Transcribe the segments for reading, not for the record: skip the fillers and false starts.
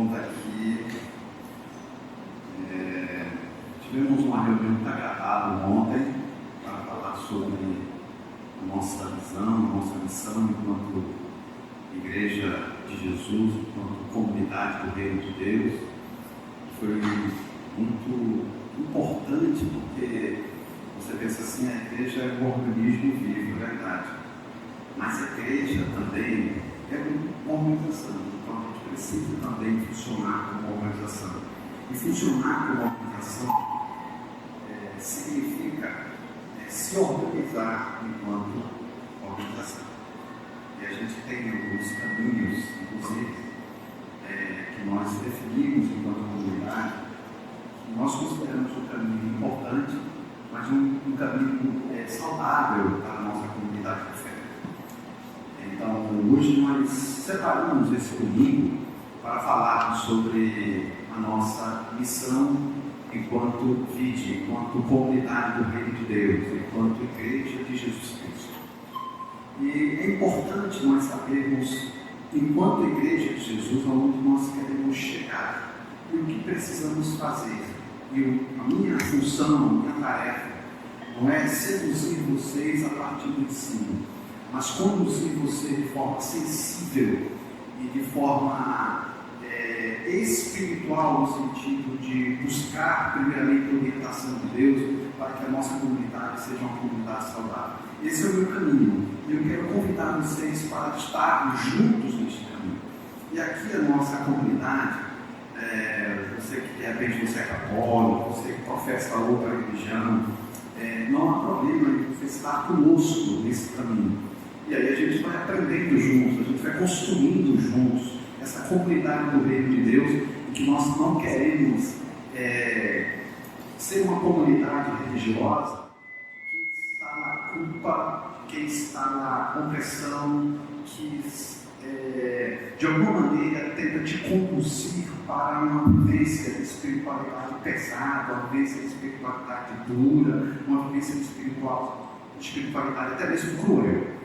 bom estar aqui. Tivemos uma reunião que está gravada ontem para falar sobre a nossa visão, a nossa missão enquanto Igreja de Jesus, enquanto comunidade do Reino de Deus. Foi muito importante porque você pensa assim, a igreja é um organismo vivo, é verdade. Mas a igreja também é uma organização, então a gente precisa também funcionar como organização. E funcionar como organização significa se organizar enquanto organização. E a gente tem alguns caminhos, inclusive, que nós definimos enquanto comunidade, que nós consideramos um caminho importante, mas um caminho saudável para a nossa comunidade de fé. Então, hoje nós separamos esse domingo para falar sobre a nossa missão enquanto VID, enquanto comunidade do Reino de Deus, enquanto Igreja de Jesus Cristo. E é importante nós sabermos, enquanto Igreja de Jesus, aonde nós queremos chegar e o que precisamos fazer. E a minha função, a minha tarefa, não é seduzir vocês a partir do ensino, mas conduzir vocês de forma sensível e de forma espiritual, no sentido de buscar primeiramente a orientação de Deus para que a nossa comunidade seja uma comunidade saudável. Esse é o meu caminho e eu quero convidar vocês para estarmos juntos neste caminho. E aqui a nossa comunidade, você que de repente você é católico, você que professa outra religião, não há problema em você estar conosco nesse caminho. E aí a gente vai aprendendo juntos, a gente vai construindo juntos essa comunidade do Reino de Deus, e que nós não queremos ser uma comunidade religiosa que está na culpa, que está na opressão, que de alguma maneira tenta te conduzir para uma vivência de espiritualidade pesada, uma vivência de espiritualidade dura, uma vivência de espiritualidade até mesmo cruel.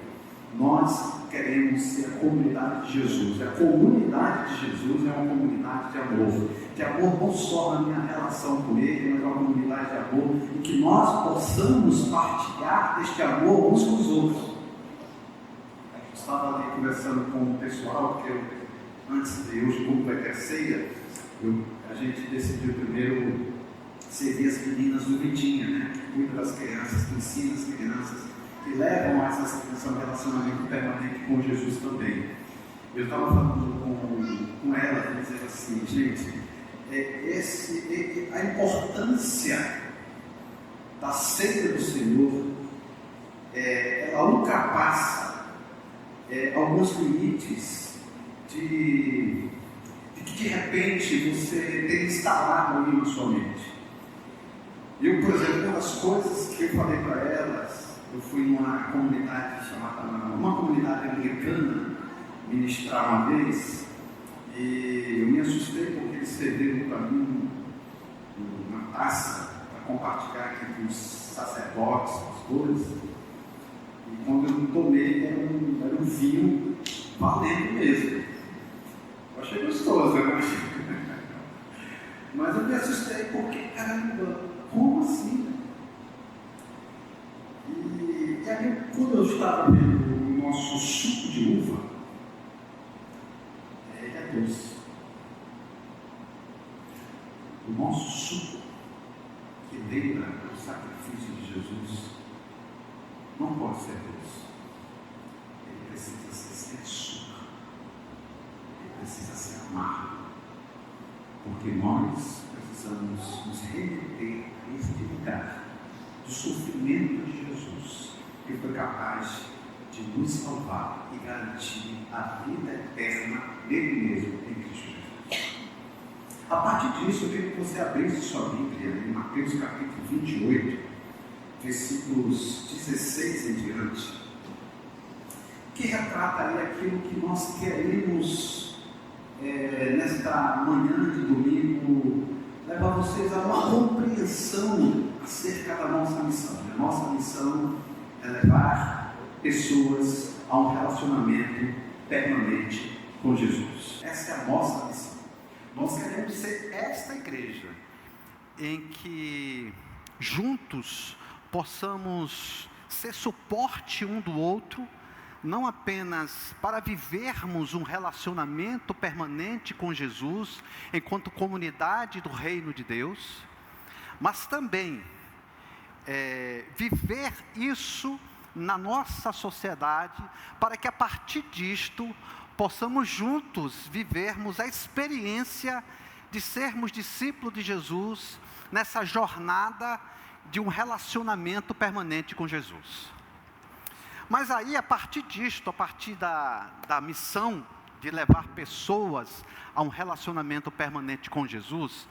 Nós queremos ser a comunidade de Jesus. A comunidade de Jesus é uma comunidade de amor não só na minha relação com Ele, mas é uma comunidade de amor em que nós possamos partilhar deste amor uns com os outros. Eu estava ali conversando com o pessoal, que antes de hoje, como vai ter ceia, a gente decidiu primeiro servir as meninas do Vitinha, né? Que cuida das crianças, que ensina as crianças, que levam a essa relacionamento permanente com Jesus também. Eu estava falando com ela, dizendo assim, gente, a importância da ceia do Senhor, ela ultrapassa alguns limites de repente você tem instalado ali na sua mente. Eu, por exemplo, uma das coisas que eu falei para elas, eu fui numa comunidade uma comunidade americana ministrar uma vez, e eu me assustei porque eles serviram para mim uma taça para compartilhar aqui com os sacerdotes, pastores, e quando eu tomei era um vinho valendo mesmo. Eu achei gostoso, né? Mas eu me assustei porque, caramba, como assim? E aí, quando eu estava vendo o nosso suco de uva, ele é doce. O nosso suco, que lembra o sacrifício de Jesus, não pode ser doce. Ele precisa ser sem açúcar. Ele precisa ser amargo. Porque nós precisamos nos remeter a esse lugar do sofrimento de Jesus, que foi capaz de nos salvar e garantir a vida eterna nele mesmo, em Cristo Jesus. A partir disso, eu queria que você abrisse sua Bíblia em Mateus capítulo 28, versículos 16 em diante, que retrata ali aquilo que nós queremos nesta manhã de domingo, levar vocês a uma compreensão acerca da nossa missão. A nossa missão é levar pessoas a um relacionamento permanente com Jesus. Essa é a nossa missão. Nós queremos ser esta igreja em que juntos possamos ser suporte um do outro, não apenas para vivermos um relacionamento permanente com Jesus, enquanto comunidade do reino de Deus, mas também viver isso na nossa sociedade, para que a partir disto, possamos juntos vivermos a experiência de sermos discípulos de Jesus, nessa jornada de um relacionamento permanente com Jesus. Mas aí, a partir disto, a partir da missão de levar pessoas a um relacionamento permanente com Jesus,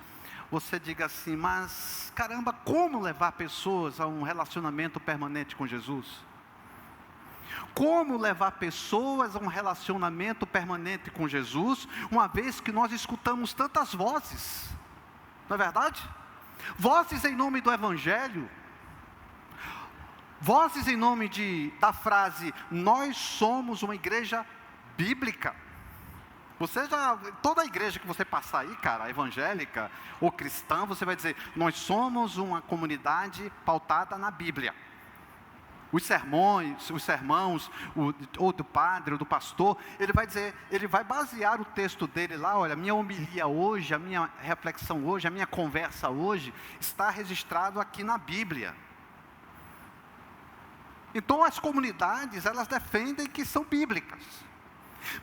você diga assim: mas caramba, como levar pessoas a um relacionamento permanente com Jesus? Como levar pessoas a um relacionamento permanente com Jesus, uma vez que nós escutamos tantas vozes, não é verdade? Vozes em nome do Evangelho, vozes em nome da frase, nós somos uma igreja bíblica. Toda a igreja que você passar aí, cara, evangélica ou cristã, você vai dizer, nós somos uma comunidade pautada na Bíblia. Os sermãos, ou do padre, ou do pastor, ele vai basear o texto dele lá, olha, a minha homilia hoje, a minha reflexão hoje, a minha conversa hoje, está registrado aqui na Bíblia. Então as comunidades, elas defendem que são bíblicas.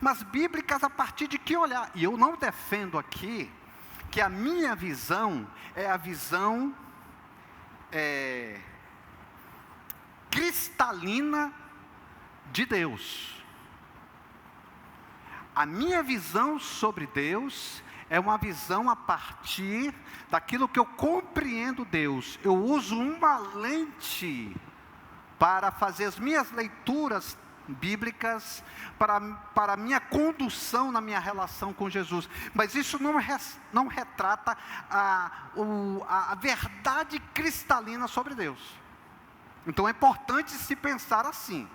Mas bíblicas a partir de que olhar? E eu não defendo aqui que a minha visão é a visão cristalina de Deus. A minha visão sobre Deus é uma visão a partir daquilo que eu compreendo Deus. Eu uso uma lente para fazer as minhas leituras bíblicas, para a minha condução na minha relação com Jesus. Mas isso não retrata a verdade cristalina sobre Deus. Então é importante se pensar assim.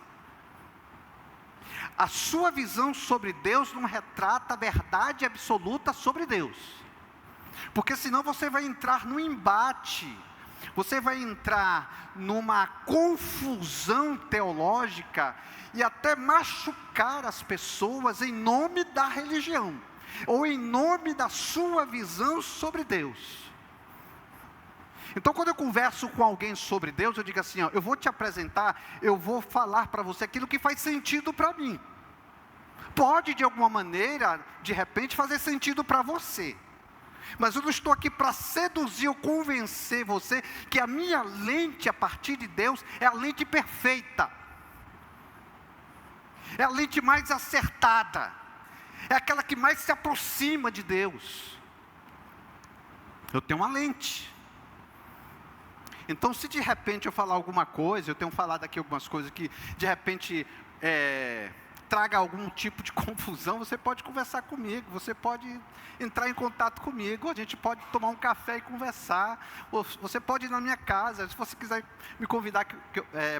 A sua visão sobre Deus não retrata a verdade absoluta sobre Deus. Porque senão você vai entrar num embate, você vai entrar numa confusão teológica e até machucar as pessoas em nome da religião, ou em nome da sua visão sobre Deus. Então quando eu converso com alguém sobre Deus, eu digo assim, ó, eu vou te apresentar, eu vou falar para você aquilo que faz sentido para mim. Pode de alguma maneira, de repente, fazer sentido para você. Mas eu não estou aqui para seduzir ou convencer você que a minha lente a partir de Deus é a lente perfeita. É a lente mais acertada. É aquela que mais se aproxima de Deus. Eu tenho uma lente. Então se de repente eu falar alguma coisa, eu tenho falado aqui algumas coisas que de repente traga algum tipo de confusão, você pode conversar comigo, você pode entrar em contato comigo, a gente pode tomar um café e conversar, ou você pode ir na minha casa, se você quiser me convidar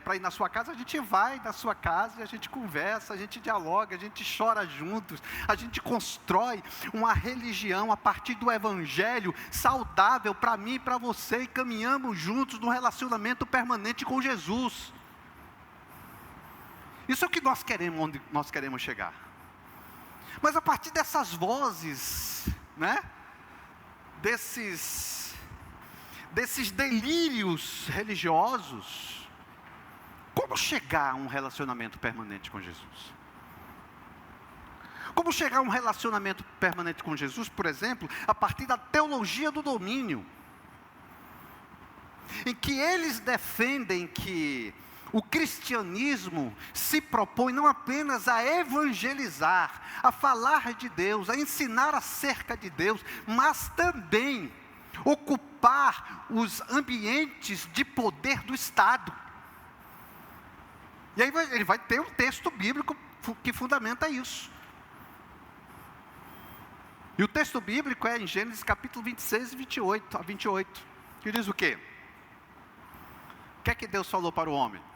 para ir na sua casa, a gente vai na sua casa, e a gente conversa, a gente dialoga, a gente chora juntos, a gente constrói uma religião a partir do Evangelho, saudável para mim e para você, e caminhamos juntos num relacionamento permanente com Jesus. Isso é o que nós queremos, onde nós queremos chegar. Mas a partir dessas vozes, né, desses delírios religiosos, como chegar a um relacionamento permanente com Jesus? Como chegar a um relacionamento permanente com Jesus, por exemplo, a partir da teologia do domínio, em que eles defendem que o cristianismo se propõe não apenas a evangelizar, a falar de Deus, a ensinar acerca de Deus, mas também ocupar os ambientes de poder do Estado. E aí ele vai ter um texto bíblico que fundamenta isso. E o texto bíblico é em Gênesis capítulo 26 e 28, que diz o quê? O que é que Deus falou para o homem?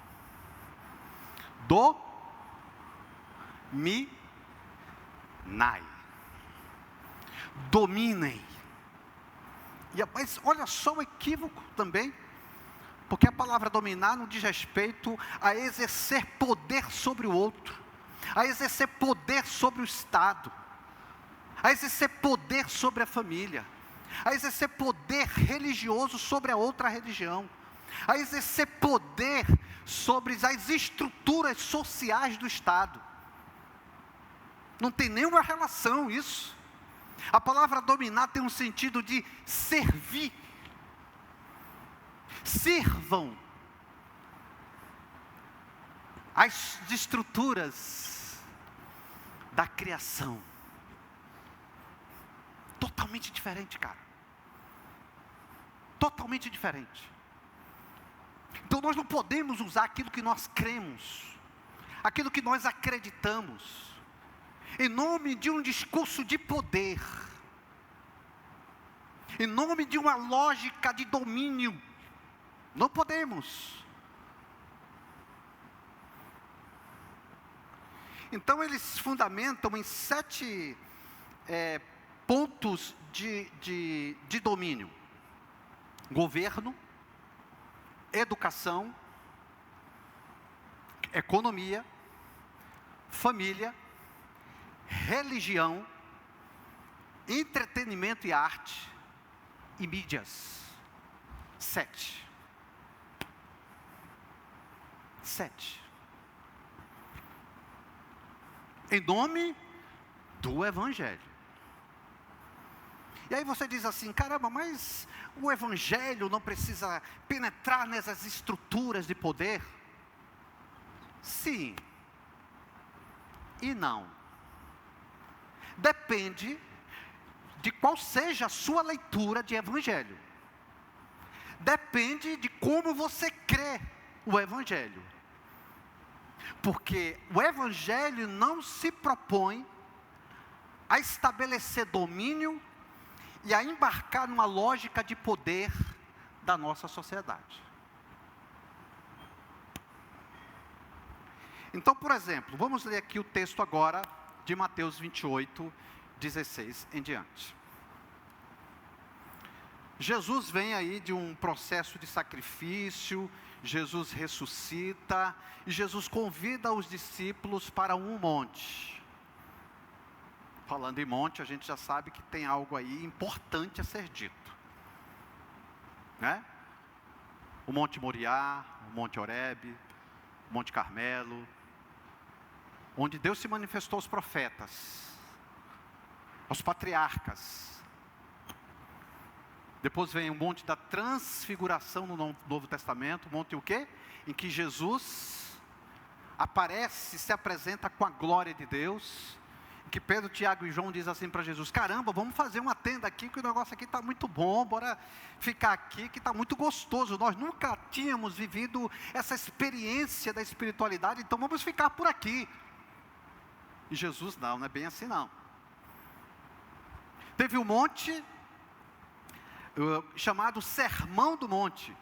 Dominai dominem. Mas olha só o equívoco também, porque a palavra dominar não diz respeito a exercer poder sobre o outro, a exercer poder sobre o Estado, a exercer poder sobre a família, a exercer poder religioso sobre a outra religião, a exercer poder sobre as estruturas sociais do Estado. Não tem nenhuma relação isso. A palavra dominar tem um sentido de servir. Sirvam as estruturas da criação. Totalmente diferente, cara. Totalmente diferente. Então nós não podemos usar aquilo que nós cremos, aquilo que nós acreditamos, em nome de um discurso de poder, em nome de uma lógica de domínio. Não podemos. Então eles fundamentam em 7 pontos de domínio: governo, educação, economia, família, religião, entretenimento e arte, e mídias. 7. Em nome do Evangelho. E aí você diz assim: caramba, mas o Evangelho não precisa penetrar nessas estruturas de poder? Sim e não. Depende de qual seja a sua leitura de Evangelho. Depende de como você crê o Evangelho. Porque o Evangelho não se propõe a estabelecer domínio e a embarcar numa lógica de poder da nossa sociedade. Então, por exemplo, vamos ler aqui o texto agora de Mateus 28, 16 em diante. Jesus vem aí de um processo de sacrifício, Jesus ressuscita, e Jesus convida os discípulos para um monte. Falando em monte, a gente já sabe que tem algo aí importante a ser dito, né? O Monte Moriá, o Monte Horebe, o Monte Carmelo, onde Deus se manifestou aos profetas, aos patriarcas. Depois vem o Monte da Transfiguração no Novo Testamento, o monte o quê? Em que Jesus aparece, se apresenta com a glória de Deus, em que Pedro, Tiago e João dizem assim para Jesus: caramba, vamos fazer uma tenda aqui, que o negócio aqui está muito bom, bora ficar aqui, que está muito gostoso, nós nunca tínhamos vivido essa experiência da espiritualidade, então vamos ficar por aqui. E Jesus, não é bem assim não. Teve um monte chamado Sermão do Monte,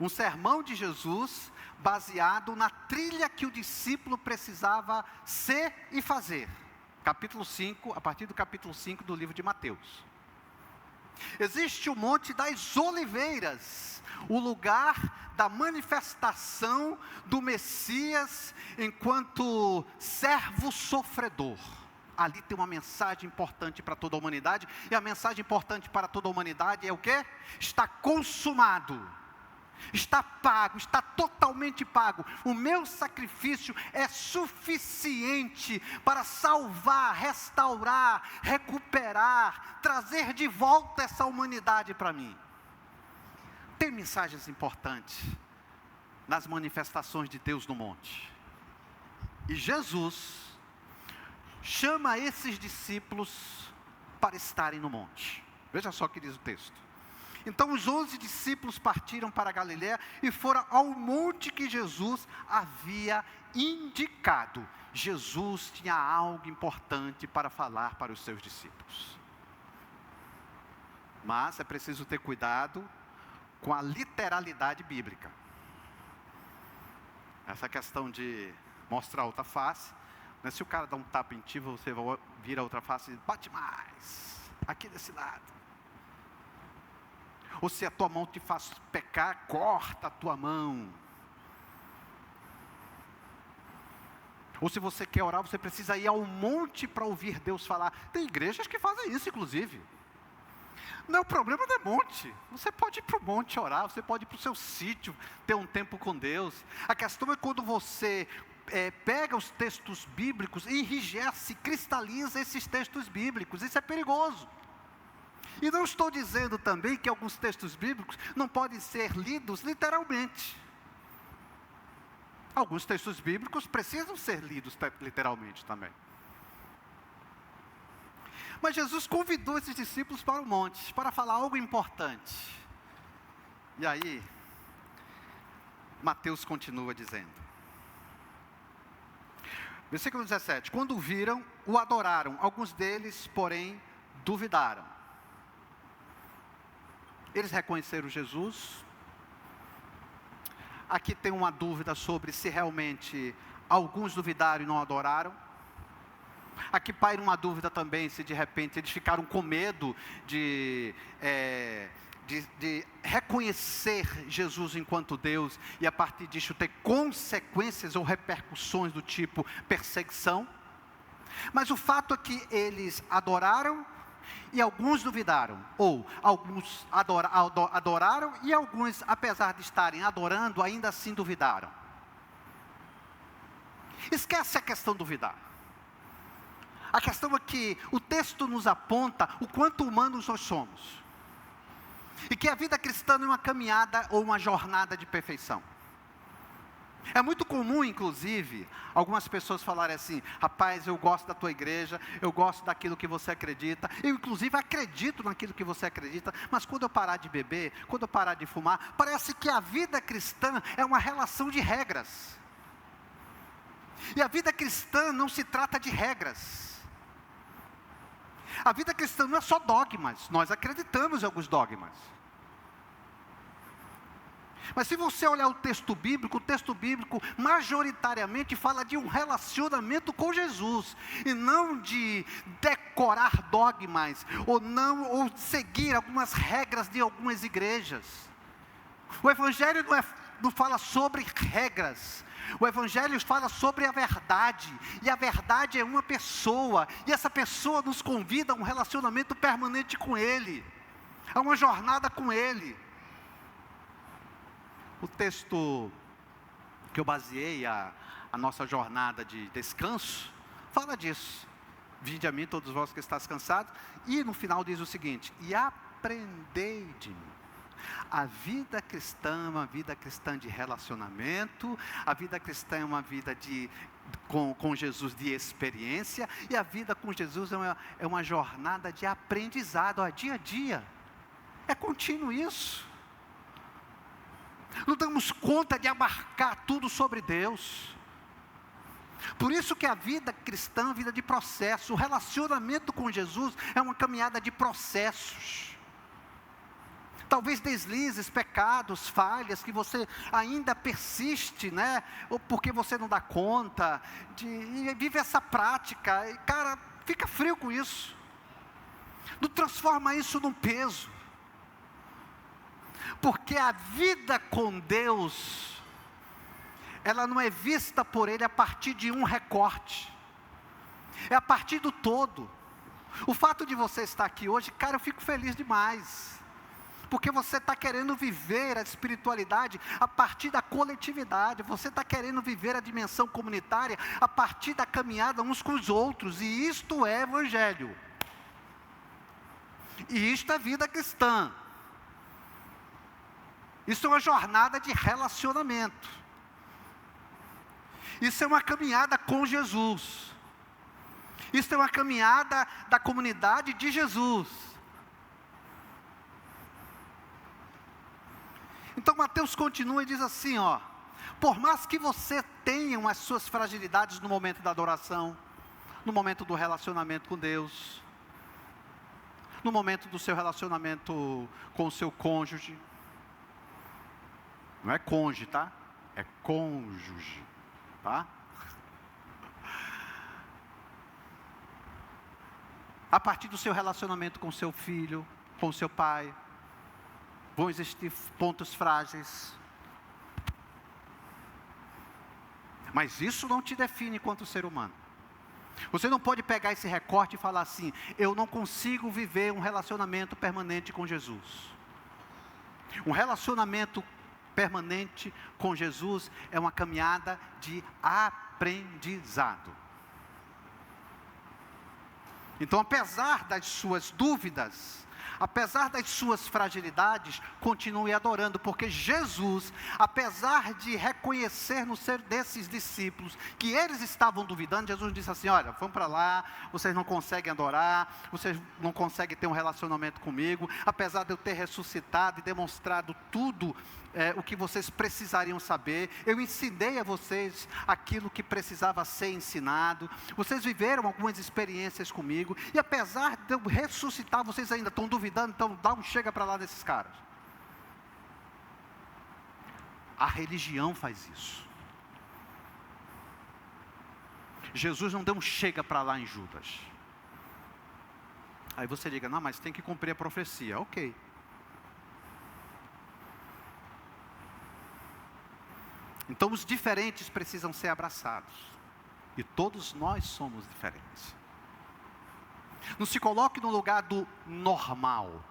um sermão de Jesus baseado na trilha que o discípulo precisava ser e fazer. Capítulo 5, a partir do capítulo 5 do livro de Mateus. Existe o Monte das Oliveiras, o lugar da manifestação do Messias enquanto servo sofredor. Ali tem uma mensagem importante para toda a humanidade, e a mensagem importante para toda a humanidade é o quê? Está consumado, está pago, está totalmente pago. O meu sacrifício é suficiente para salvar, restaurar, recuperar, trazer de volta essa humanidade para mim. Tem mensagens importantes nas manifestações de Deus no monte. E Jesus chama esses discípulos para estarem no monte. Veja só o que diz o texto. Então os 11 discípulos partiram para a Galiléia e foram ao monte que Jesus havia indicado. Jesus tinha algo importante para falar para os seus discípulos. Mas é preciso ter cuidado com a literalidade bíblica. Essa questão de mostrar outra face, né? Se o cara dá um tapa em ti, você vira outra face e bate mais. aqui desse lado. Ou se a tua mão te faz pecar, corta a tua mão. Ou se você quer orar, você precisa ir ao monte para ouvir Deus falar. Tem igrejas que fazem isso, inclusive. Não é o problema do monte. Você pode ir para o monte orar, você pode ir para o seu sítio, ter um tempo com Deus. A questão é quando você pega os textos bíblicos e enrijece, cristaliza esses textos bíblicos. Isso é perigoso. E não estou dizendo também que alguns textos bíblicos não podem ser lidos literalmente. Alguns textos bíblicos precisam ser lidos literalmente também. Mas Jesus convidou esses discípulos para o monte, para falar algo importante. E aí, Mateus continua dizendo. Versículo 17. Quando o viram, o adoraram. Alguns deles, porém, duvidaram. Eles reconheceram Jesus. Aqui tem uma dúvida sobre se realmente alguns duvidaram e não adoraram. Aqui paira uma dúvida também, se de repente eles ficaram com medo de reconhecer Jesus enquanto Deus, e a partir disso ter consequências ou repercussões do tipo perseguição. Mas o fato é que eles adoraram e alguns duvidaram, ou alguns adoraram e alguns, apesar de estarem adorando, ainda assim duvidaram. Esquece a questão de duvidar. A questão é que o texto nos aponta o quanto humanos nós somos. E que a vida cristã não é uma caminhada ou uma jornada de perfeição. É muito comum, inclusive, algumas pessoas falarem assim: rapaz, eu gosto da tua igreja, eu gosto daquilo que você acredita, eu inclusive acredito naquilo que você acredita, mas quando eu parar de beber, quando eu parar de fumar, parece que a vida cristã é uma relação de regras. E a vida cristã não se trata de regras. A vida cristã não é só dogmas, nós acreditamos em alguns dogmas. Mas se você olhar o texto bíblico majoritariamente fala de um relacionamento com Jesus, e não de decorar dogmas, ou seguir algumas regras de algumas igrejas. O Evangelho não fala sobre regras. O Evangelho fala sobre a verdade, e a verdade é uma pessoa, e essa pessoa nos convida a um relacionamento permanente com Ele, a uma jornada com Ele. O texto que eu baseei a nossa jornada de descanso, fala disso. Vinde a mim todos vós que estáis cansados, e no final diz o seguinte: e aprendei de mim. A vida cristã é uma vida cristã de relacionamento, a vida cristã é uma vida com Jesus de experiência, e a vida com Jesus é uma jornada de aprendizado, dia a dia, é contínuo isso. Não damos conta de abarcar tudo sobre Deus. Por isso que a vida cristã é uma vida de processo, o relacionamento com Jesus é uma caminhada de processos. Talvez deslizes, pecados, falhas, que você ainda persiste, né? Ou porque você não dá conta, e vive essa prática, e cara, fica frio com isso. Não transforma isso num peso. Porque a vida com Deus, ela não é vista por Ele a partir de um recorte, é a partir do todo. O fato de você estar aqui hoje, cara, eu fico feliz demais. Porque você está querendo viver a espiritualidade a partir da coletividade, você está querendo viver a dimensão comunitária a partir da caminhada uns com os outros, e isto é Evangelho, e isto é vida cristã, isso é uma jornada de relacionamento, isso é uma caminhada com Jesus, isso é uma caminhada da comunidade de Jesus. Então Mateus continua e diz assim, por mais que você tenha as suas fragilidades no momento da adoração, no momento do relacionamento com Deus, no momento do seu relacionamento com o seu cônjuge, não é cônjuge, tá? É cônjuge, tá? A partir do seu relacionamento com seu filho, com seu pai, vão existir pontos frágeis. Mas isso não te define enquanto ser humano. Você não pode pegar esse recorte e falar assim: eu não consigo viver um relacionamento permanente com Jesus. Um relacionamento permanente com Jesus é uma caminhada de aprendizado. Então, apesar das suas dúvidas, apesar das suas fragilidades, continue adorando, porque Jesus, apesar de reconhecer no ser desses discípulos que eles estavam duvidando, Jesus disse assim: olha, vão para lá, vocês não conseguem adorar, vocês não conseguem ter um relacionamento comigo, apesar de eu ter ressuscitado e demonstrado tudo o que vocês precisariam saber, eu ensinei a vocês aquilo que precisava ser ensinado, vocês viveram algumas experiências comigo, e apesar de eu ressuscitar, vocês ainda estão duvidando, então dá um chega para lá desses caras. A religião faz isso. Jesus não deu um chega para lá em Judas. Aí você diga: não, mas tem que cumprir a profecia. Ok. Então os diferentes precisam ser abraçados. E todos nós somos diferentes. Não se coloque no lugar do normal.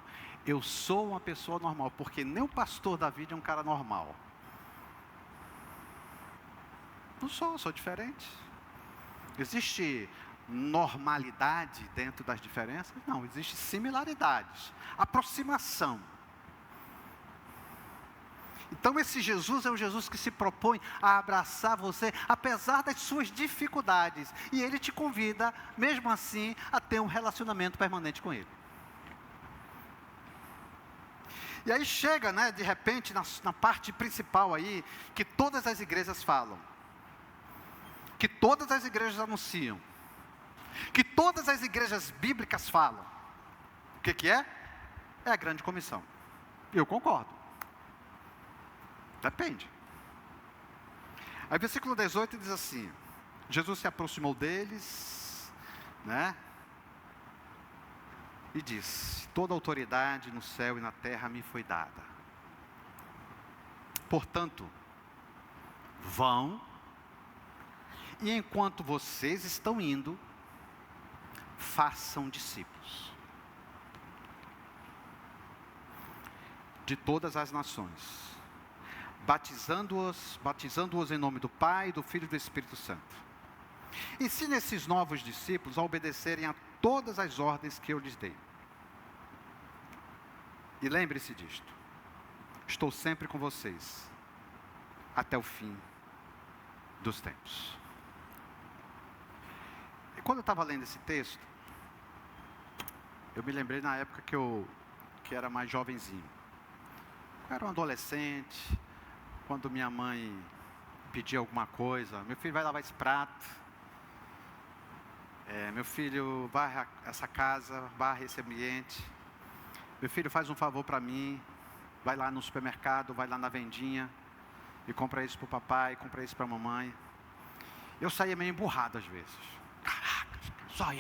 Eu sou uma pessoa normal, porque nem o pastor David é um cara normal. Não sou diferente. Existe normalidade dentro das diferenças? Não, existe similaridades, aproximação. Então esse Jesus é o Jesus que se propõe a abraçar você, apesar das suas dificuldades. E Ele te convida, mesmo assim, a ter um relacionamento permanente com Ele. E aí chega, né, de repente, na parte principal aí, que todas as igrejas falam. Que todas as igrejas anunciam. Que todas as igrejas bíblicas falam. O que é? É a grande comissão. Eu concordo. Depende. Aí versículo 18 diz assim: Jesus se aproximou deles, né? E disse: toda autoridade no céu e na terra me foi dada. Portanto, vão, e enquanto vocês estão indo, façam discípulos de todas as nações, batizando-os em nome do Pai, do Filho e do Espírito Santo. Ensine esses novos discípulos a obedecerem a todas as ordens que eu lhes dei. E lembre-se disto: estou sempre com vocês, até o fim dos tempos. E quando eu estava lendo esse texto, eu me lembrei na época que era mais jovenzinho. Eu era um adolescente. Quando minha mãe pedia alguma coisa: meu filho vai lavar esse prato, meu filho varre essa casa, varre esse ambiente, meu filho faz um favor para mim, vai lá no supermercado, vai lá na vendinha e compra isso para o papai, compra isso para a mamãe. Eu saía meio emburrado às vezes. Caraca, só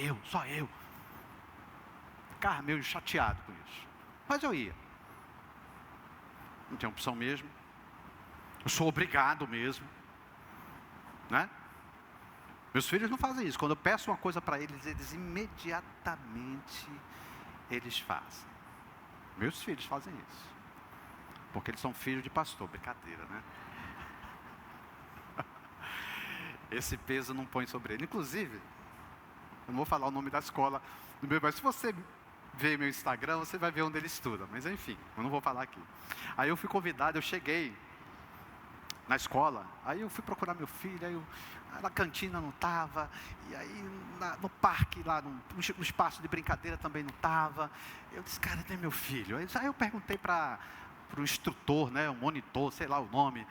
eu. Ficava meio chateado com isso. Mas eu ia. Não tinha opção mesmo. Eu sou obrigado mesmo, né? Meus filhos não fazem isso. Quando eu peço uma coisa para eles imediatamente eles fazem. Meus filhos fazem isso, porque eles são filhos de pastor. Brincadeira, né? Esse peso não põe sobre ele. Inclusive, eu não vou falar o nome da escola, mas se você ver meu Instagram, você vai ver onde ele estuda. Mas enfim, eu não vou falar aqui. Aí eu fui convidado, eu cheguei na escola, aí eu fui procurar meu filho, aí na cantina não estava, e aí no parque lá, no espaço de brincadeira também não estava. Eu disse: cara, tem meu filho. Aí eu perguntei para o instrutor, né, o monitor, sei lá o nome,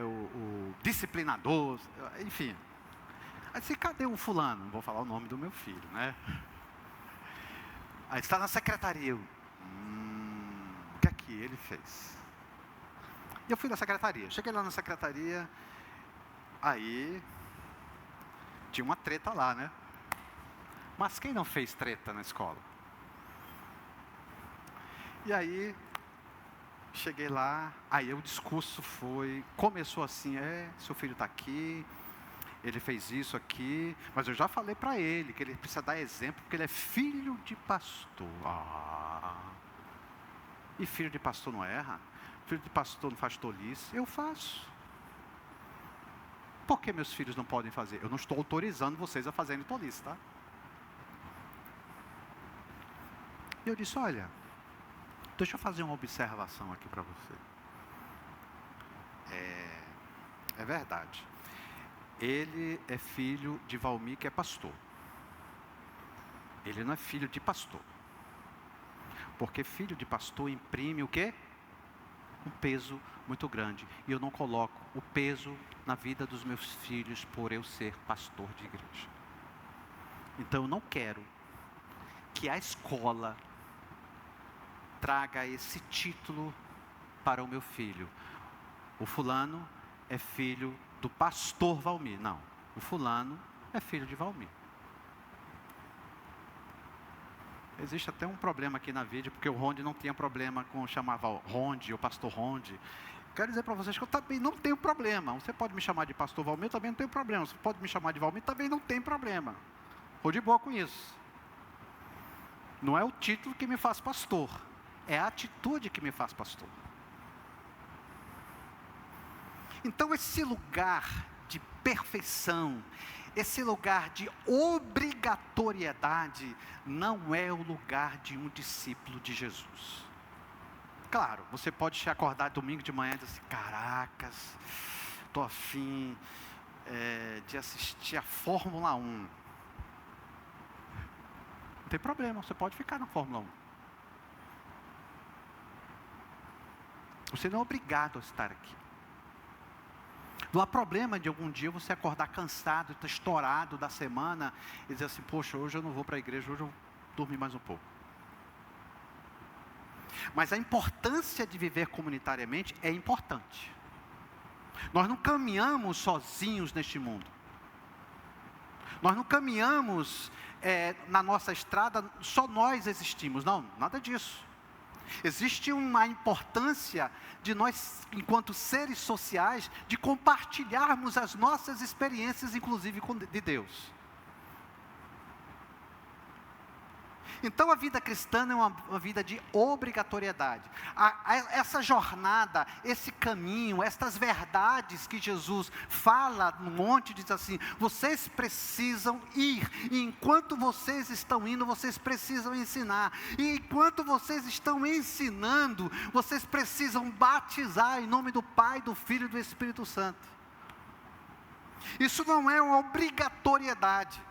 o disciplinador, enfim. Aí disse: cadê o fulano? Não vou falar o nome do meu filho, né? Aí está na secretaria. O que é que ele fez? E eu fui na secretaria. Cheguei lá na secretaria, aí tinha uma treta lá, né? Mas quem não fez treta na escola? E aí, cheguei lá, aí o discurso começou assim, seu filho está aqui, ele fez isso aqui, mas eu já falei para ele que ele precisa dar exemplo, porque ele é filho de pastor. E filho de pastor não erra? Filho de pastor não faz tolice? Eu faço. Por que meus filhos não podem fazer? Eu não estou autorizando vocês a fazerem tolice, tá? E eu disse, olha, deixa eu fazer uma observação aqui para você. É verdade. Ele é filho de Valmir, que é pastor. Ele não é filho de pastor. Porque filho de pastor imprime o quê? Um peso muito grande. E eu não coloco o peso na vida dos meus filhos por eu ser pastor de igreja. Então eu não quero que a escola traga esse título para o meu filho. O fulano é filho do pastor Valmir. Não, o fulano é filho de Valmir. Existe até um problema aqui na vida, porque o Ronde não tinha problema com chamar Ronde ou pastor Ronde. Quero dizer para vocês que eu também não tenho problema. Você pode me chamar de pastor Valmir, eu também não tenho problema. Você pode me chamar de Valmir, também não tem problema. Estou de boa com isso. Não é o título que me faz pastor, é a atitude que me faz pastor. Então esse lugar de perfeição, esse lugar de obrigatoriedade, não é o lugar de um discípulo de Jesus. Claro, você pode se acordar domingo de manhã e dizer assim, caracas, estou afim de assistir a Fórmula 1. Não tem problema, você pode ficar na Fórmula 1. Você não é obrigado a estar aqui. Não há problema de algum dia você acordar cansado, estar estourado da semana e dizer assim, poxa, hoje eu não vou para a igreja, hoje eu vou dormir mais um pouco. Mas a importância de viver comunitariamente é importante. Nós não caminhamos sozinhos neste mundo. Nós não caminhamos na nossa estrada, só nós existimos. Não, nada disso. Existe uma importância de nós, enquanto seres sociais, de compartilharmos as nossas experiências, inclusive de Deus. Então a vida cristã é uma vida de obrigatoriedade. Essa jornada, esse caminho, estas verdades que Jesus fala no monte, diz assim, vocês precisam ir, e enquanto vocês estão indo, vocês precisam ensinar, e enquanto vocês estão ensinando, vocês precisam batizar em nome do Pai, do Filho e do Espírito Santo. Isso não é uma obrigatoriedade.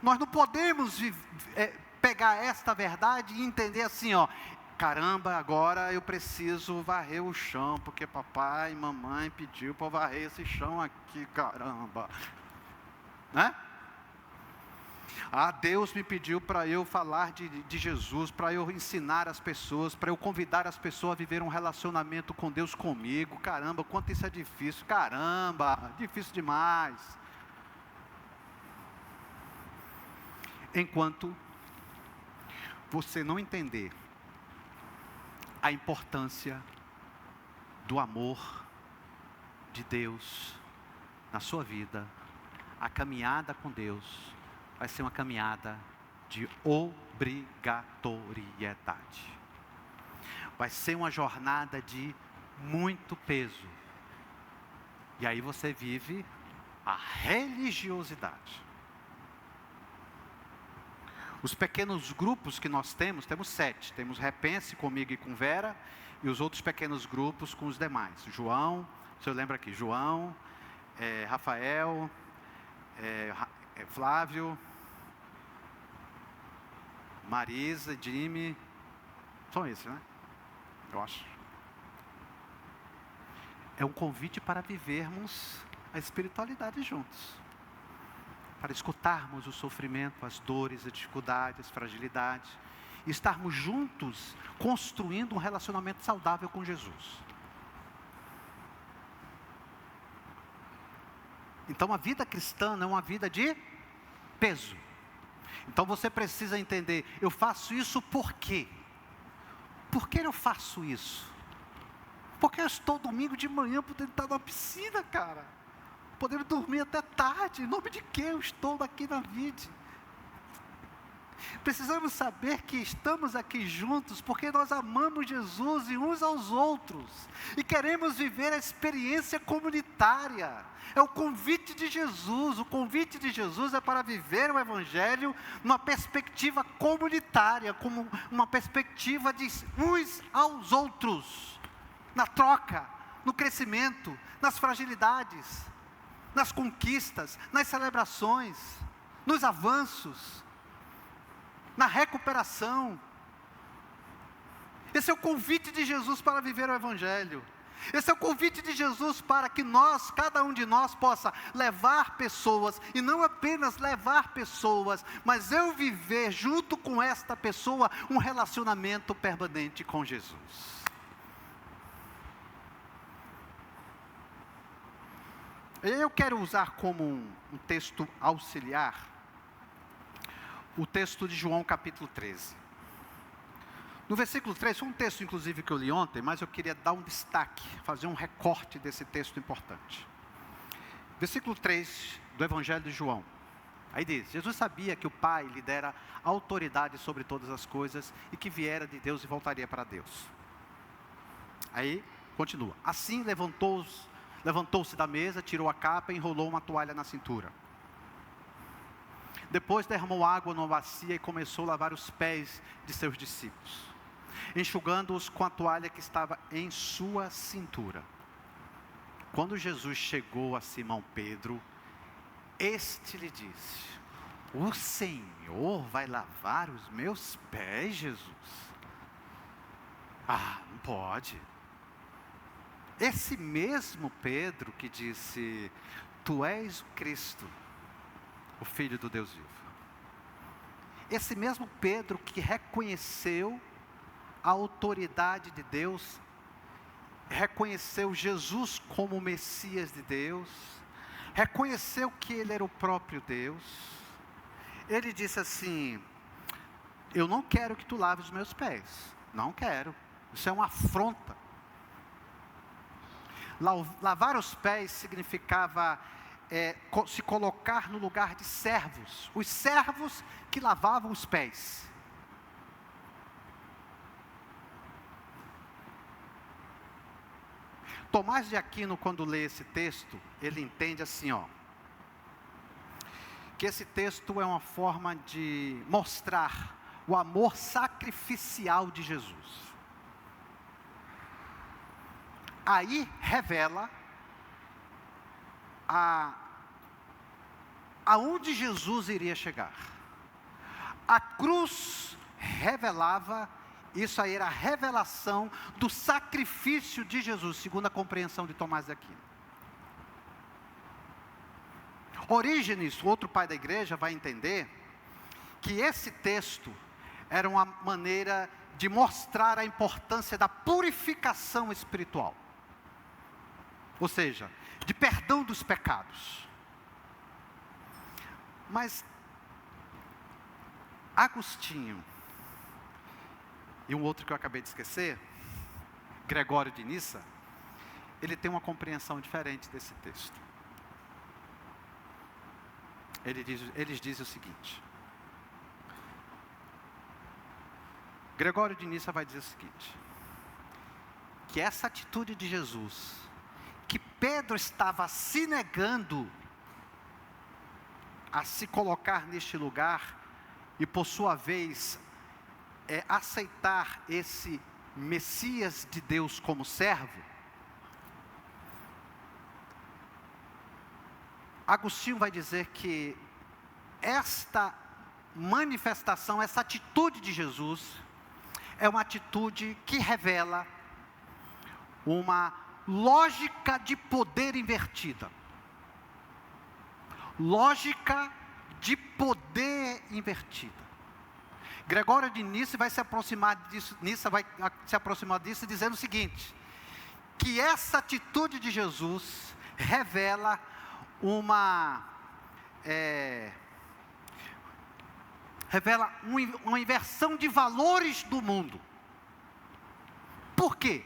Nós não podemos pegar esta verdade e entender assim, caramba, agora eu preciso varrer o chão, porque papai e mamãe pediu para eu varrer esse chão aqui, caramba. Né? Deus me pediu para eu falar de Jesus, para eu ensinar as pessoas, para eu convidar as pessoas a viver um relacionamento com Deus comigo. Caramba, quanto isso é difícil, caramba, difícil demais. Enquanto você não entender a importância do amor de Deus na sua vida, a caminhada com Deus vai ser uma caminhada de obrigatoriedade. Vai ser uma jornada de muito peso. E aí você vive a religiosidade. Os pequenos grupos que nós temos 7. Temos Repense, comigo e com Vera, e os outros pequenos grupos com os demais. João, o senhor lembra aqui, João, Rafael, Flávio, Marisa, Jimmy, são esses, né? Eu acho. É um convite para vivermos a espiritualidade juntos. Para escutarmos o sofrimento, as dores, as dificuldades, as fragilidades, e estarmos juntos, construindo um relacionamento saudável com Jesus. Então a vida cristã não é uma vida de peso. Então você precisa entender, eu faço isso por quê? Por que eu faço isso? Porque eu estou domingo de manhã podendo estar na piscina, cara. Podendo dormir até tarde. Em nome de quem eu estou aqui na vida? Precisamos saber que estamos aqui juntos porque nós amamos Jesus e uns aos outros. E queremos viver a experiência comunitária. É o convite de Jesus. O convite de Jesus é para viver o Evangelho numa perspectiva comunitária, como uma perspectiva de uns aos outros. Na troca, no crescimento, nas fragilidades, nas conquistas, nas celebrações, nos avanços, na recuperação. Esse é o convite de Jesus para viver o Evangelho. Esse é o convite de Jesus para que nós, cada um de nós, possa levar pessoas, e não apenas levar pessoas, mas eu viver junto com esta pessoa um relacionamento permanente com Jesus. Eu quero usar como um texto auxiliar o texto de João capítulo 13. No versículo 3, foi um texto inclusive que eu li ontem, mas eu queria dar um destaque, fazer um recorte desse texto importante. Versículo 3 do Evangelho de João. Aí diz, Jesus sabia que o Pai lhe dera autoridade sobre todas as coisas e que viera de Deus e voltaria para Deus. Aí, continua. Assim levantou-se da mesa, tirou a capa e enrolou uma toalha na cintura. Depois derramou água numa bacia e começou a lavar os pés de seus discípulos, enxugando-os com a toalha que estava em sua cintura. Quando Jesus chegou a Simão Pedro, este lhe disse: o Senhor vai lavar os meus pés, Jesus? Não pode. Esse mesmo Pedro que disse: tu és o Cristo, o Filho do Deus vivo. Esse mesmo Pedro que reconheceu a autoridade de Deus, reconheceu Jesus como o Messias de Deus, reconheceu que Ele era o próprio Deus. Ele disse assim: eu não quero que tu laves os meus pés, não quero, isso é uma afronta. Lavar os pés significava se colocar no lugar de servos, os servos que lavavam os pés. Tomás de Aquino, quando lê esse texto, ele entende assim, que esse texto é uma forma de mostrar o amor sacrificial de Jesus. Aí revela aonde Jesus iria chegar. A cruz revelava, isso aí era a revelação do sacrifício de Jesus, segundo a compreensão de Tomás de Aquino. Orígenes, outro pai da igreja, vai entender que esse texto era uma maneira de mostrar a importância da purificação espiritual, ou seja, de perdão dos pecados. Mas Agostinho e um outro que eu acabei de esquecer, Gregório de Nissa, ele tem uma compreensão diferente desse texto. Eles dizem o seguinte: Gregório de Nissa vai dizer o seguinte, que essa atitude de Jesus, que Pedro estava se negando a se colocar neste lugar, e por sua vez, aceitar esse Messias de Deus como servo, Agostinho vai dizer que esta manifestação, essa atitude de Jesus, é uma atitude que revela uma lógica de poder invertida. Lógica de poder invertida. Gregório de Nissa vai se aproximar disso dizendo o seguinte, que essa atitude de Jesus revela revela uma inversão de valores do mundo. Por quê?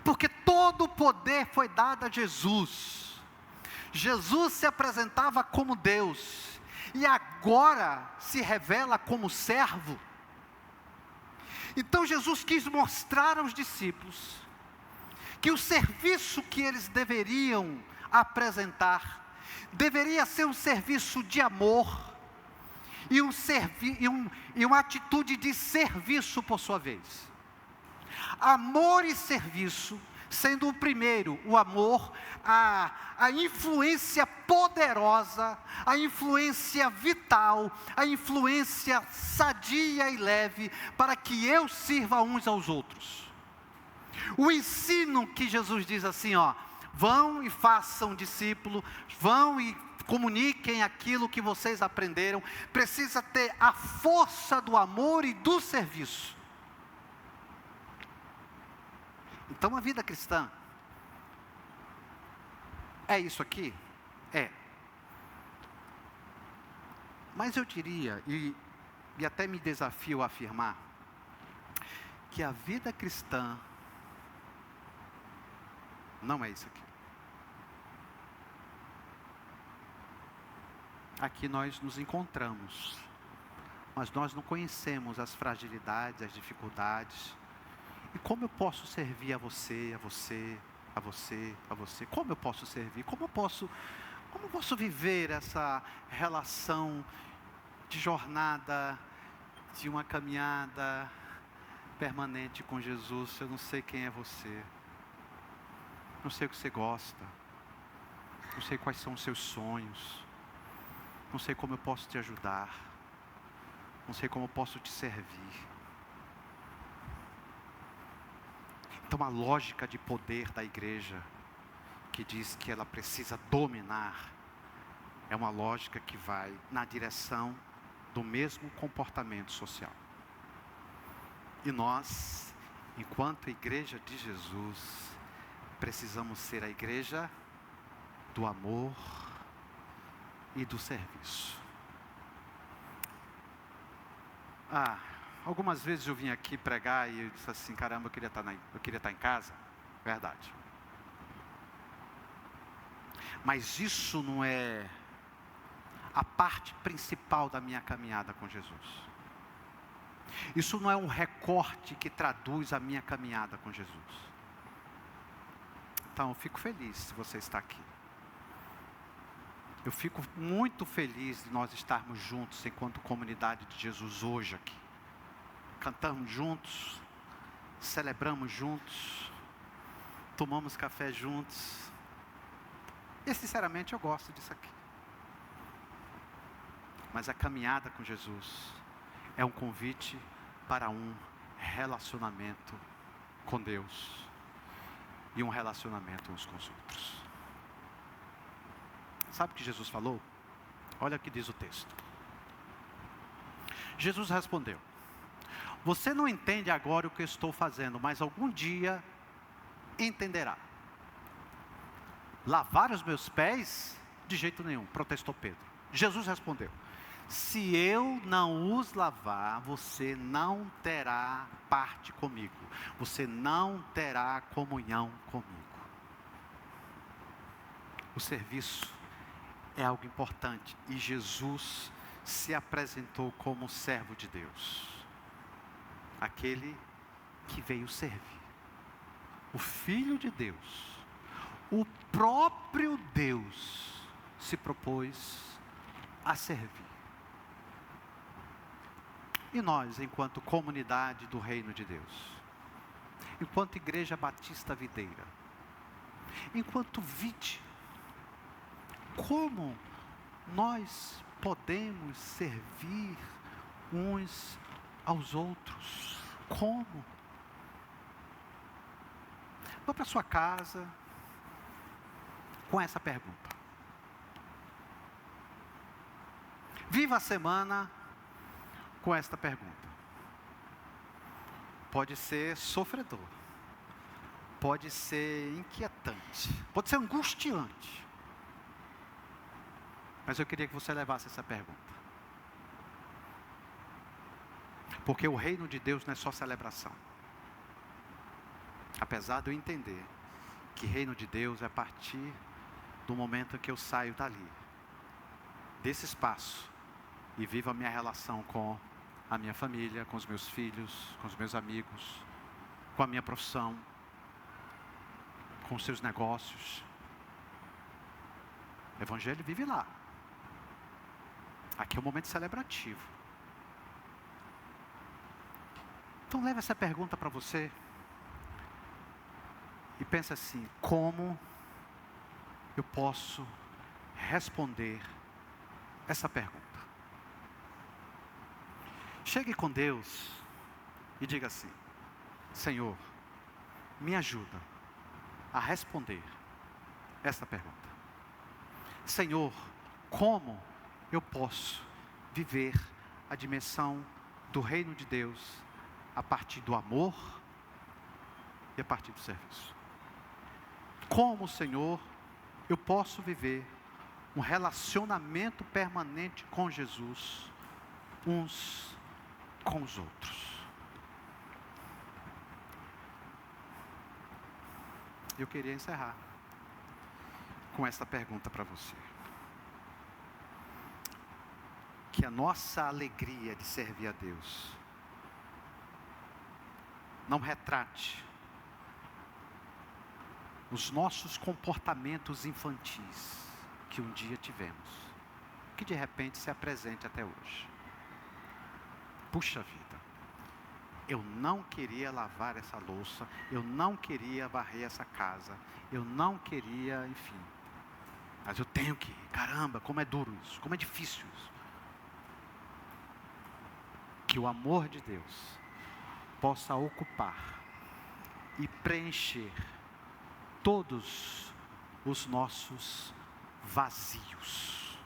Porque todo o poder foi dado a Jesus. Jesus se apresentava como Deus, e agora se revela como servo. Então Jesus quis mostrar aos discípulos que o serviço que eles deveriam apresentar deveria ser um serviço de amor e uma atitude de serviço por sua vez. Amor e serviço, sendo o primeiro, o amor, a influência poderosa, a influência vital, a influência sadia e leve, para que eu sirva uns aos outros. O ensino que Jesus diz assim, vão e façam discípulo, vão e comuniquem aquilo que vocês aprenderam, precisa ter a força do amor e do serviço. Então a vida cristã é isso aqui? É. Mas eu diria, e até me desafio a afirmar, que a vida cristã não é isso aqui. Aqui nós nos encontramos, mas nós não conhecemos as fragilidades, as dificuldades. E como eu posso servir a você, a você, a você, a você? Como eu posso servir? Como eu posso viver essa relação de jornada, de uma caminhada permanente com Jesus? Eu não sei quem é você. Não sei o que você gosta. Não sei quais são os seus sonhos. Não sei como eu posso te ajudar. Não sei como eu posso te servir. Então a lógica de poder da igreja, que diz que ela precisa dominar, é uma lógica que vai na direção do mesmo comportamento social. E nós, enquanto igreja de Jesus, precisamos ser a igreja do amor e do serviço. Algumas vezes eu vim aqui pregar e eu disse assim, caramba, eu queria estar em casa. Verdade. Mas isso não é a parte principal da minha caminhada com Jesus. Isso não é um recorte que traduz a minha caminhada com Jesus. Então eu fico feliz se você está aqui. Eu fico muito feliz de nós estarmos juntos enquanto comunidade de Jesus hoje aqui. Cantamos juntos, celebramos juntos, tomamos café juntos. E sinceramente eu gosto disso aqui. Mas a caminhada com Jesus é um convite para um relacionamento com Deus e um relacionamento uns com os outros. Sabe o que Jesus falou? Olha o que diz o texto. Jesus respondeu: você não entende agora o que eu estou fazendo, mas algum dia entenderá. Lavar os meus pés? De jeito nenhum, protestou Pedro. Jesus respondeu: se eu não os lavar, você não terá parte comigo. Você não terá comunhão comigo. O serviço é algo importante. E Jesus se apresentou como servo de Deus. Aquele que veio servir. O Filho de Deus, o próprio Deus, se propôs a servir. E nós, enquanto comunidade do Reino de Deus, enquanto Igreja Batista Videira, enquanto vide, como nós podemos servir uns aos outros? Como? Vá para sua casa com essa pergunta. Viva a semana com esta pergunta. Pode ser sofredor, pode ser inquietante, pode ser angustiante. Mas eu queria que você levasse essa pergunta. Porque o reino de Deus não é só celebração. Apesar de eu entender que reino de Deus é a partir do momento que eu saio dali, desse espaço, e vivo a minha relação com a minha família, com os meus filhos, com os meus amigos, com a minha profissão, com os seus negócios. O Evangelho vive lá. Aqui é um momento celebrativo. Então leve essa pergunta para você e pensa assim: como eu posso responder essa pergunta? Chegue com Deus e diga assim: Senhor, me ajuda a responder essa pergunta. Senhor, como eu posso viver a dimensão do reino de Deus a partir do amor e a partir do serviço? Como, Senhor, eu posso viver um relacionamento permanente com Jesus, uns com os outros? Eu queria encerrar com essa pergunta para você. Que a nossa alegria de servir a Deus não retrate os nossos comportamentos infantis que um dia tivemos, que de repente se apresente até hoje. Puxa vida, eu não queria lavar essa louça, eu não queria varrer essa casa, eu não queria, enfim, mas eu tenho que ir. Caramba, como é duro isso, como é difícil isso. Que o amor de Deus possa ocupar e preencher todos os nossos vazios.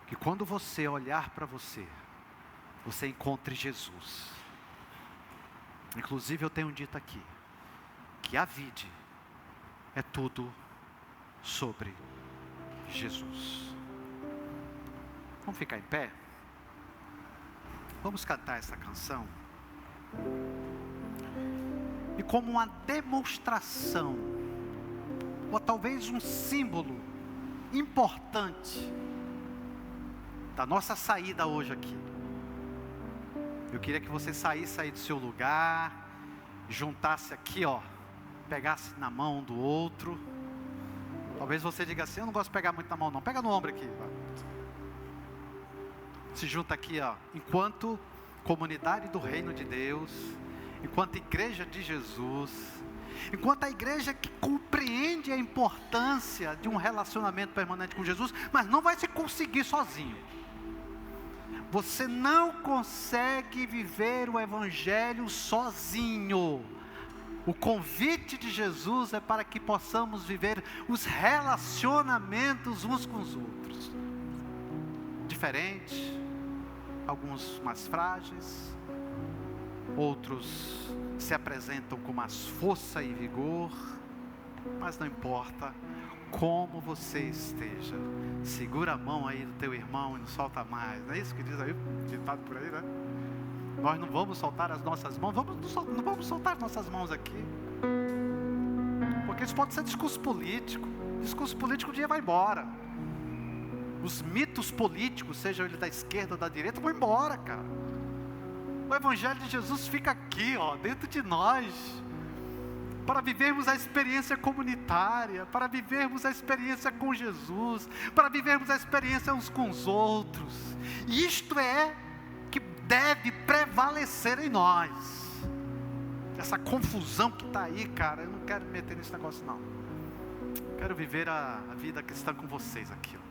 Que quando você olhar para você, você encontre Jesus. Inclusive eu tenho dito aqui, que a vida é tudo sobre Jesus. Vamos ficar em pé? Vamos cantar essa canção. E como uma demonstração, ou talvez um símbolo importante da nossa saída hoje aqui, eu queria que você saísse aí do seu lugar, juntasse aqui, ó, pegasse na mão um do outro. Talvez você diga assim: eu não gosto de pegar muito na mão não, pega no ombro aqui. Se junta aqui, ó, enquanto comunidade do reino de Deus, enquanto igreja de Jesus, enquanto a igreja que compreende a importância de um relacionamento permanente com Jesus, mas não vai se conseguir sozinho. Você não consegue viver o Evangelho sozinho. O convite de Jesus é para que possamos viver os relacionamentos uns com os outros. Diferente, alguns mais frágeis, outros se apresentam com mais força e vigor, mas não importa como você esteja, segura a mão aí do teu irmão e não solta mais. Não é isso que diz aí, ditado por aí, né? Nós não vamos soltar as nossas mãos, não vamos soltar as nossas mãos aqui, porque isso pode ser discurso político. Discurso político um dia vai embora. Os mitos políticos, sejam eles da esquerda ou da direita, vão embora, cara. O Evangelho de Jesus fica aqui, ó, dentro de nós, para vivermos a experiência comunitária, para vivermos a experiência com Jesus, para vivermos a experiência uns com os outros. E isto é que deve prevalecer em nós. Essa confusão que está aí, cara, eu não quero me meter nesse negócio não. Quero viver a vida cristã com vocês aqui, ó.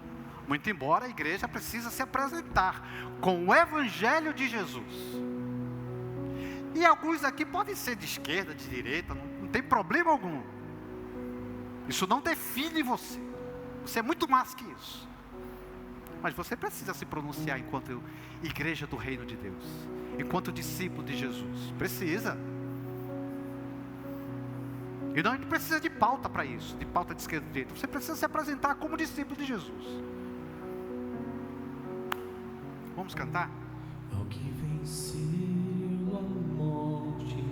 Muito embora a igreja precisa se apresentar com o Evangelho de Jesus. E alguns aqui podem ser de esquerda, de direita, não tem problema algum. Isso não define você. Você é muito mais que isso. Mas você precisa se pronunciar enquanto igreja do reino de Deus, enquanto discípulo de Jesus. Precisa. E não precisa de pauta para isso, de pauta de esquerda e de direita. Você precisa se apresentar como discípulo de Jesus. Vamos cantar? ao que venceu a morte,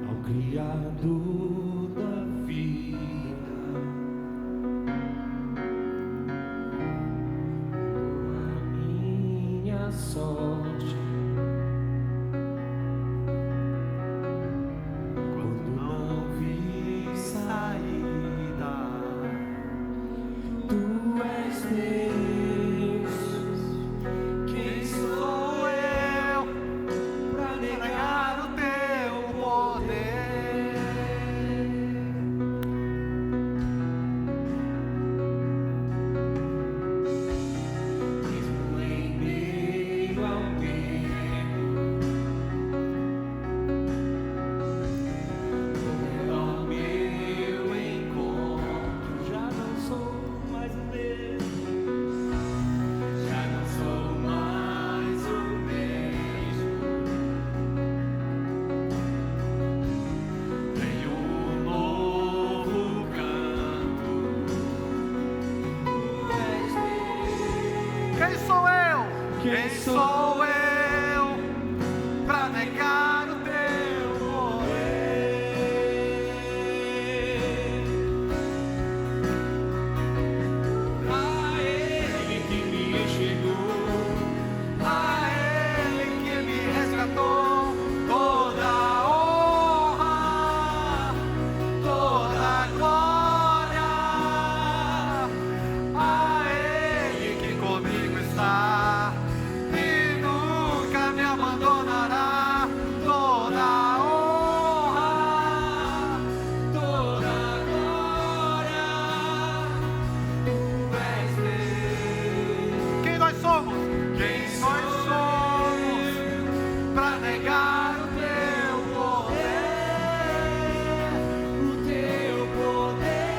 ao Criador da vida, a minha sorte. Quando não vi saída, Tu és Deus. Quem sou eu pra negar o Teu poder? Mesmo em meio ao medo, ao meu encontro, já não sou mais o mesmo, já não sou mais o mesmo. Tenho um novo canto. Tu és Deus. Quem sou eu? Quem sou eu pra negar o Teu poder? A Ele que me enxergou, a Ele que me resgatou, toda honra, toda glória. A Ele que comigo está e nunca me abandonará, toda honra, toda glória. Tu és Deus. Quem nós somos? Quem nós somos pra negar o Teu poder? O Teu poder.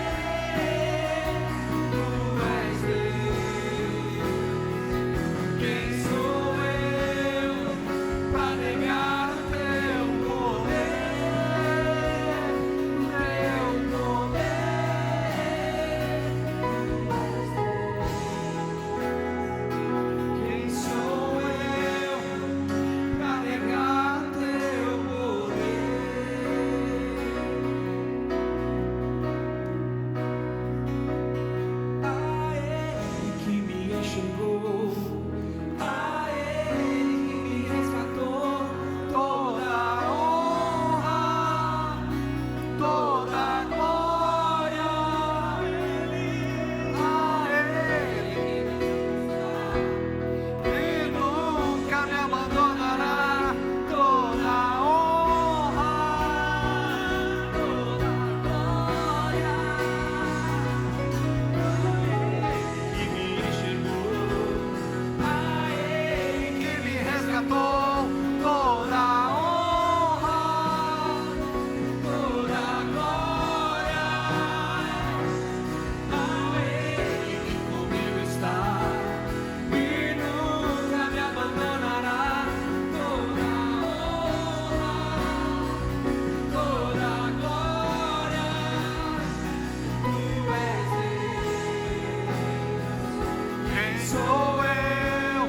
Tu és Deus. Quem sou eu pra negar o Teu poder? O Teu poder. Quem sou eu pra negar o Teu poder? A Ele que me enxergou, a Ele que me resgatou, toda honra, toda glória. A Ele e nunca me abandonará, toda honra, toda glória. Que me enxergou, a Ele que me resgatou, toda honra, toda glória. A Ele que comigo está e nunca me abandonará, toda honra, toda glória. Tu és Deus. Quem sou eu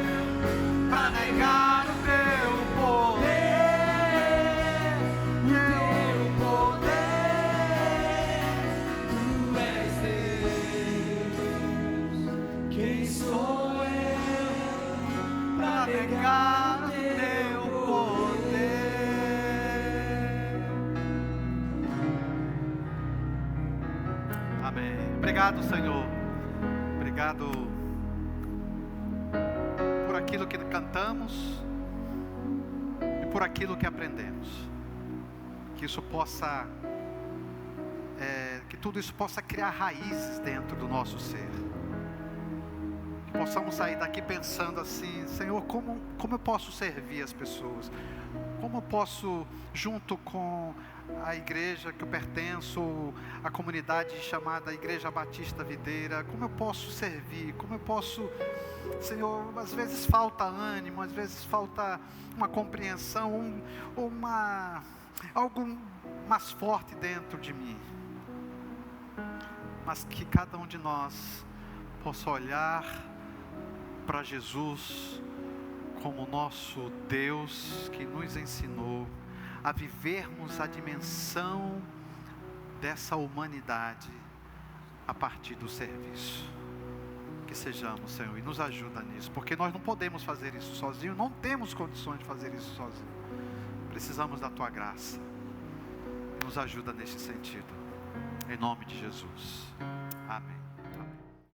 pra negar o Teu poder? O Teu poder. Tu és Deus. Quem sou eu pra negar o Teu poder? Amém. Obrigado, Senhor. Obrigado por aquilo que cantamos e por aquilo que aprendemos. Que isso possa, que tudo isso possa criar raízes dentro do nosso ser. Que possamos sair daqui pensando assim: Senhor, como eu posso servir as pessoas? Como eu posso, junto com a igreja que eu pertenço, a comunidade chamada Igreja Batista Videira, como eu posso servir? Como eu posso, Senhor, às vezes falta ânimo, às vezes falta uma compreensão, algo mais forte dentro de mim. Mas que cada um de nós possa olhar para Jesus como nosso Deus que nos ensinou a vivermos a dimensão dessa humanidade a partir do serviço. Que sejamos, Senhor, e nos ajuda nisso, porque nós não podemos fazer isso sozinhos, não temos condições de fazer isso sozinhos. Precisamos da Tua graça. Nos ajuda nesse sentido. Em nome de Jesus. Amém.